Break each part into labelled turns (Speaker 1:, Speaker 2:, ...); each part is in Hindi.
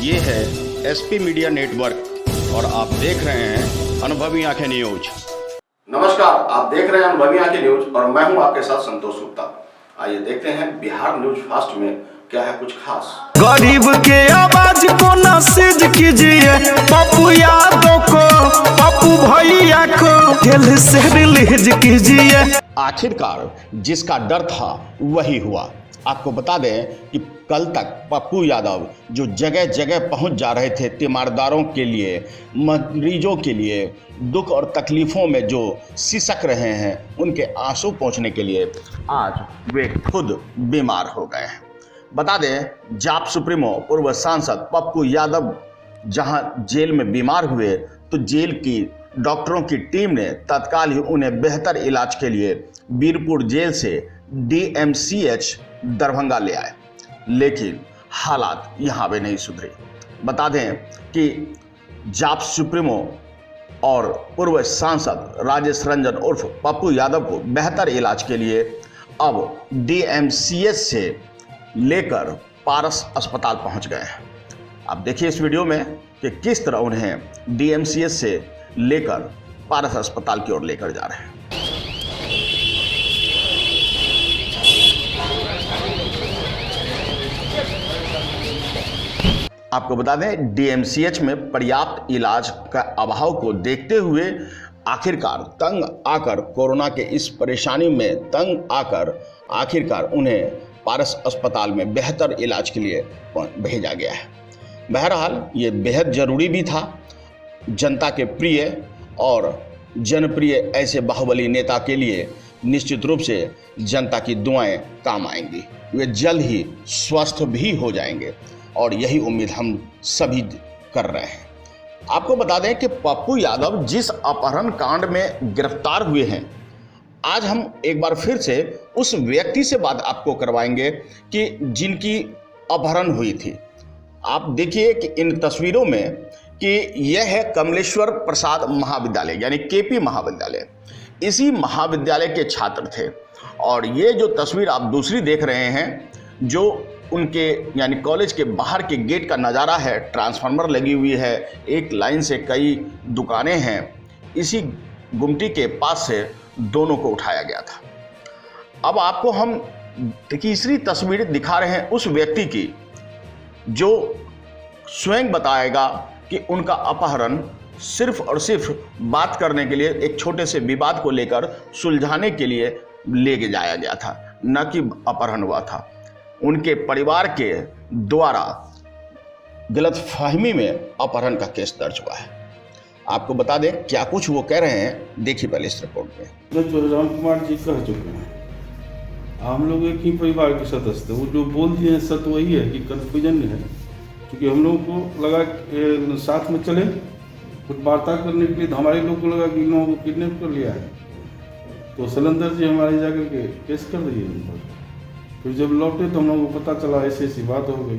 Speaker 1: ये है एसपी मीडिया नेटवर्क और आप देख रहे हैं अनुभवी आंखें न्यूज।
Speaker 2: नमस्कार, आप देख रहे हैं अनुभवी आंखें न्यूज और मैं हूं आपके साथ संतोष गुप्ता। आइए देखते हैं बिहार न्यूज फास्ट में क्या है कुछ खास।
Speaker 3: गरीब के आवाज को नसीज कीजिए, पप्पू यादव को, पप्पू भैया को दिल से रिलीज कीजिए।
Speaker 1: आखिरकार जिसका डर था वही हुआ। आपको बता दें कि कल तक पप्पू यादव जो जगह जगह पहुंच जा रहे थे तीमारदारों के लिए, मरीजों के लिए, दुख और तकलीफ़ों में जो सिसक रहे हैं उनके आंसू पहुंचने के लिए आज वे खुद बीमार हो गए हैं। बता दें जाप सुप्रीमो पूर्व सांसद पप्पू यादव जहां जेल में बीमार हुए तो जेल की डॉक्टरों की टीम ने तत्काल ही उन्हें बेहतर इलाज के लिए बीरपुर जेल से DMCH दरभंगा ले आए, लेकिन हालात यहाँ भी नहीं सुधरे। बता दें कि जाप सुप्रीमो और पूर्व सांसद राजेश रंजन उर्फ पप्पू यादव को बेहतर इलाज के लिए अब DMCH से लेकर पारस अस्पताल पहुंच गए हैं। आप देखिए इस वीडियो में कि किस तरह उन्हें DMCH से लेकर पारस अस्पताल की ओर लेकर जा रहे हैं। आपको बता दें DMCH में पर्याप्त इलाज का अभाव को देखते हुए आखिरकार तंग आकर कोरोना के इस परेशानी में तंग आकर आखिरकार उन्हें पारस अस्पताल में बेहतर इलाज के लिए भेजा गया है। बहरहाल ये बेहद ज़रूरी भी था। जनता के प्रिय और जनप्रिय ऐसे बाहुबली नेता के लिए निश्चित रूप से जनता की दुआएं काम आएंगी। वे जल्द ही स्वस्थ भी हो जाएंगे और यही उम्मीद हम सभी कर रहे हैं। आपको बता दें कि पप्पू यादव जिस अपहरण कांड में गिरफ्तार हुए हैं, आज हम एक बार फिर से उस व्यक्ति से बात आपको करवाएंगे कि जिनकी अपहरण हुई थी। आप देखिए कि इन तस्वीरों में कि यह है कमलेश्वर प्रसाद महाविद्यालय यानी KP महाविद्यालय। इसी महाविद्यालय के छात्र थे और ये जो तस्वीर आप दूसरी देख रहे हैं जो उनके यानी कॉलेज के बाहर के गेट का नज़ारा है। ट्रांसफार्मर लगी हुई है, एक लाइन से कई दुकानें हैं। इसी गुमटी के पास से दोनों को उठाया गया था। अब आपको हम तीसरी तस्वीर दिखा रहे हैं उस व्यक्ति की जो स्वयं बताएगा कि उनका अपहरण सिर्फ और सिर्फ बात करने के लिए, एक छोटे से विवाद को लेकर सुलझाने के लिए ले जाया गया था, न कि अपहरण हुआ था। उनके परिवार के द्वारा गलतफहमी में अपहरण का केस दर्ज हुआ है। आपको बता दें क्या कुछ वो कह रहे हैं, देखिए पहले इस रिपोर्ट में।
Speaker 4: जो राम कुमार जी कह चुके हैं, हम लोग एक ही परिवार के सदस्य थे। वो जो बोल दिए सत्य वही है कि कन्फ्यूजन है, क्योंकि हम लोगों को लगा साथ में चले कुछ वार्ता करने के लिए, तो हमारे लोग को लगा कि इन लोगों को किडनैप कर लिया है, तो सलंदर जी हमारे जाकर के केस कर दिए उन पर। फिर जब लौटे तो हम लोगों को पता चला ऐसी बात हो गई,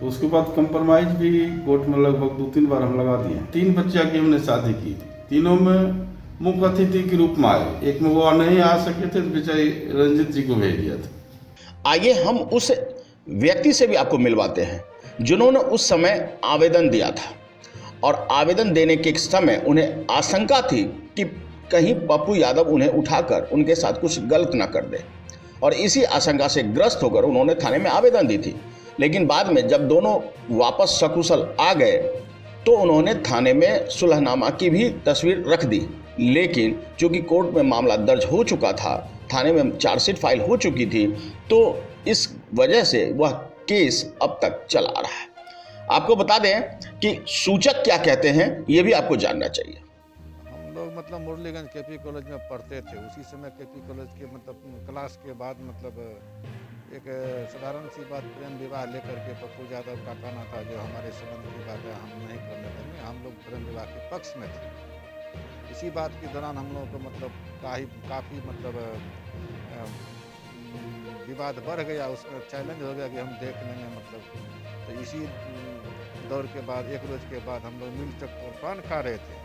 Speaker 4: तो उसके बाद कंप्रोमाइज भी कोर्ट में लगभग 2-3 बार हम लगा दिए। 3 बच्चियाँ की हमने शादी की, तीनों में मुख्य अतिथि के रूप में आए। एक में वो नहीं आ सके थे तो बेचारी रंजित जी को भेज दिया था।
Speaker 1: आइए हम उस व्यक्ति से भी आपको मिलवाते हैं जिन्होंने उस समय आवेदन दिया था और आवेदन देने के समय उन्हें आशंका थी कि कहीं पप्पू यादव उन्हें उठाकर उनके साथ कुछ गलत ना कर दे, और इसी आशंका से ग्रस्त होकर उन्होंने थाने में आवेदन दी थी। लेकिन बाद में जब दोनों वापस सकुशल आ गए तो उन्होंने थाने में सुलहनामा की भी तस्वीर रख दी, लेकिन चूंकि कोर्ट में मामला दर्ज हो चुका था, थाने में चार्जशीट फाइल हो चुकी थी, तो इस वजह से वह केस अब तक चला रहा है। आपको बता दें कि सूचक क्या कहते हैं ये भी आपको जानना चाहिए।
Speaker 5: लोग मतलब मुरलीगंज KP कॉलेज में पढ़ते थे। उसी समय KP कॉलेज के मतलब क्लास के बाद मतलब एक साधारण सी बात प्रेम विवाह लेकर के पप्पू यादव का कहना था जो हमारे संबंध की बात है हम नहीं करने देंगे, हम लोग प्रेम विवाह के पक्ष में थे। इसी बात के दौरान हम लोगों को मतलब काफ़ी मतलब विवाद बढ़ गया, उसमें चैलेंज हो गया कि हम देख लेंगे मतलब। तो इसी दौर के बाद एक रोज के बाद हम लोग मिल चौक पर पान खा रहे थे।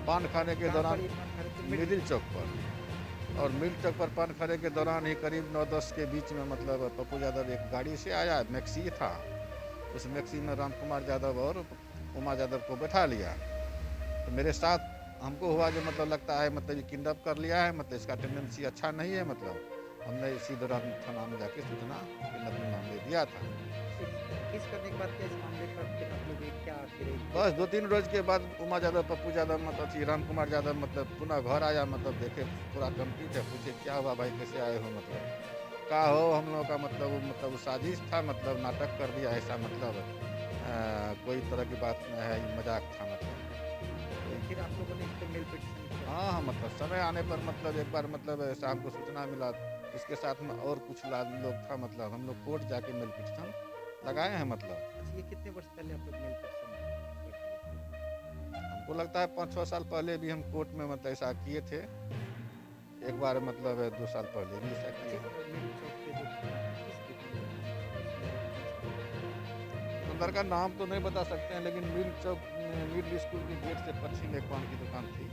Speaker 5: पान खाने के दौरान मिडिल चौक पर, और मिल चौक पर पान खाने के दौरान ही करीब 9-10 के बीच में मतलब पप्पू यादव एक गाड़ी से आया, मैक्सी था, उस मैक्सी में राम कुमार यादव और उमा यादव को बैठा लिया। तो मेरे साथ हमको हुआ जो मतलब लगता है मतलब ये किडनैप कर लिया है, मतलब इसका टेंडेंसी अच्छा नहीं है। मतलब हमने इसी दौरान थाना में जाके सूचना किडनैपिंग मामले दिया था।
Speaker 6: किस करने के बाद क्या इस मामले पर फिर आप लोग क्या फिर
Speaker 5: बस 2-3 रोज के बाद उमा यादव, पप्पू यादव मतलब राम कुमार यादव मतलब पुनः घर आया। मतलब देखे पूरा कंप्लीट है, पूछे क्या हुआ भाई, कैसे आए हो, मतलब क्या हो हम लोग का मतलब साजिश था, मतलब नाटक कर दिया ऐसा, मतलब कोई तरह की बात नहीं है, मजाक था। मतलब
Speaker 6: फिर आप लोगों ने इस पर मेल पिटीशन किया?
Speaker 5: हाँ, मतलब समय आने पर मतलब एक बार मतलब शाम को सूचना मिला, इसके साथ में और कुछ लोग था। मतलब हम लोग कोर्ट जाके मेल पिटीशन लगाए हैं। मतलब
Speaker 6: अच्छा, ये कितने वर्ष पहले आप लोग मेल पिटीशन?
Speaker 5: हमको लगता है 5-6 साल पहले भी हम कोर्ट में मतलब ऐसा किए थे एक बार, मतलब 2 साल पहले भी ऐसा किए हैं।
Speaker 6: मेल चौक पे जो
Speaker 5: दुकानदार का नाम तो नहीं बता सकते हैं, लेकिन मिडिल स्कूल के गेट से पश्चिम एक पान की दुकान थी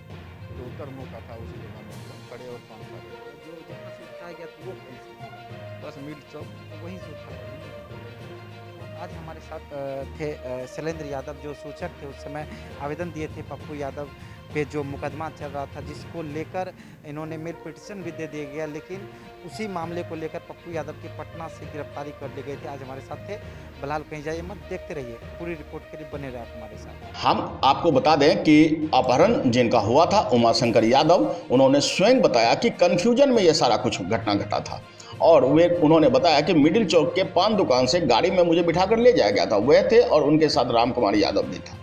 Speaker 5: जो उत्तर मुँह का था, उसी दुकान में हम लोग खड़े और पान खा रहे थे।
Speaker 6: जो जहाँ से उठाया गया था वो कौन सी?
Speaker 5: बस मिल चौक।
Speaker 6: तो वहीं से उठाया। आज हमारे साथ थे शैलेंद्र यादव जो सूचक थे, उस समय आवेदन दिए थे पप्पू यादव पे जो मुकदमा चल रहा था, जिसको लेकर इन्होंने मेल पिटीशन भी दे दिया गया। लेकिन उसी मामले को लेकर पप्पू यादव की पटना से गिरफ्तारी कर ली गई थी। आज हमारे साथ थे। बलाल कहीं जाइए मत, देखते रहिए पूरी रिपोर्ट के लिए बने रहे हमारे साथ।
Speaker 1: हम आपको बता दें कि अपहरण जिनका हुआ था उमाशंकर यादव, उन्होंने स्वयं बताया कि कन्फ्यूजन में ये सारा कुछ घटना घटा था। और उन्होंने बताया कि मिडिल चौक के पान दुकान से गाड़ी में मुझे बिठाकर ले जाया गया था, वह थे और उनके साथ राम कुमार यादव भी था।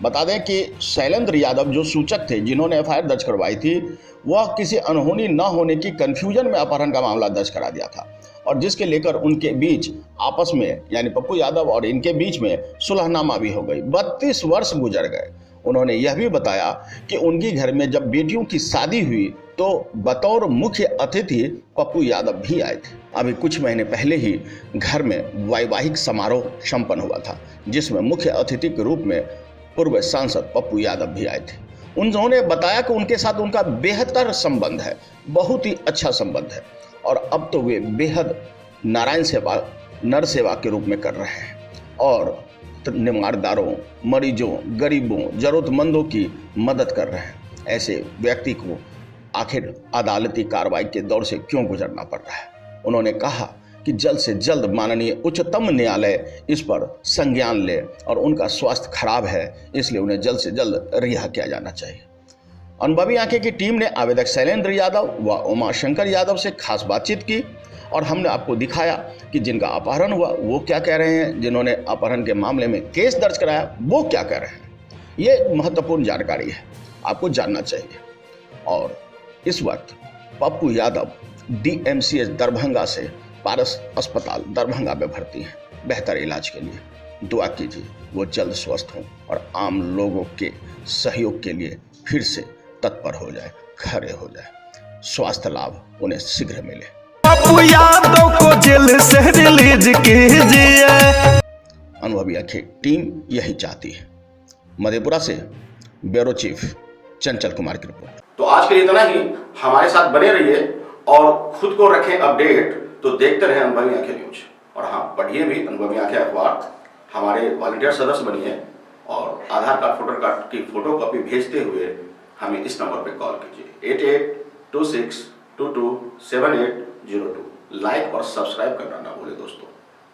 Speaker 1: बता दें कि शैलेंद्र यादव जो सूचक थे जिन्होंने एफआईआर दर्ज करवाई थी, वह किसी अनहोनी न होने की कन्फ्यूजन में अपहरण का मामला दर्ज करा दिया था, और जिसके लेकर उनके बीच आपस में यानी पप्पू यादव और इनके बीच में सुलहनामा भी हो गई। 32 वर्ष गुजर गए। उन्होंने यह भी बताया कि उनके घर में जब बेटियों की शादी हुई तो बतौर मुख्य अतिथि पप्पू यादव भी आए थे। अभी कुछ महीने पहले ही घर में वैवाहिक समारोह संपन्न हुआ था, जिसमें मुख्य अतिथि के रूप में पूर्व सांसद पप्पू यादव भी आए थे। उन्होंने बताया कि उनके साथ उनका बेहतर संबंध है, बहुत ही अच्छा संबंध है, और अब तो वे बेहद नारायण सेवा, नर सेवा के रूप में कर रहे हैं और निमारदारों, मरीजों, गरीबों, जरूरतमंदों की मदद कर रहे हैं। ऐसे व्यक्ति को आखिर अदालती कार्रवाई के दौर से क्यों गुजरना पड़ रहा है? उन्होंने कहा कि जल्द से जल्द माननीय उच्चतम न्यायालय इस पर संज्ञान ले, और उनका स्वास्थ्य खराब है, इसलिए उन्हें जल्द से जल्द रिहा किया जाना चाहिए। अनुभवी आंखें की टीम ने आवेदक शैलेंद्र यादव व उमाशंकर यादव से खास बातचीत की, और हमने आपको दिखाया कि जिनका अपहरण हुआ वो क्या कह रहे हैं, जिन्होंने अपहरण के मामले में केस दर्ज कराया वो क्या कह रहे हैं। ये महत्वपूर्ण जानकारी है, आपको जानना चाहिए। और इस वक्त पप्पू यादव DMCH दरभंगा से पारस अस्पताल दरभंगा में भर्ती हैं बेहतर इलाज के लिए। दुआ कीजिए वो जल्द स्वस्थ हों और आम लोगों के सहयोग के लिए फिर से तत्पर हो जाए, खड़े हो जाए। स्वास्थ्य लाभ उन्हें शीघ्र मिले।
Speaker 3: पप्पू यादव को जेल से रिलीज कीजिए।
Speaker 1: अनुभवी आंखें टीम यही चाहती है। मधेपुरा से ब्यूरो चीफ चंचल कुमार की रिपोर्ट।
Speaker 2: तो आज के लिए इतना ही। हमारे साथ बने रहिए और खुद को रखें अपडेट। तो देखते रहें अनुभवी आंखें न्यूज, और हाँ, पढ़िए भी अनुभवी आंखें अखबार। हमारे वॉलंटियर सदस्य बनिए और आधार कार्ड, वोटर कार्ड की फोटो कॉपी भेजते हुए हमें इस नंबर पर कॉल कीजिए 8826227802। लाइक और सब्सक्राइब करना ना भूलें दोस्तों।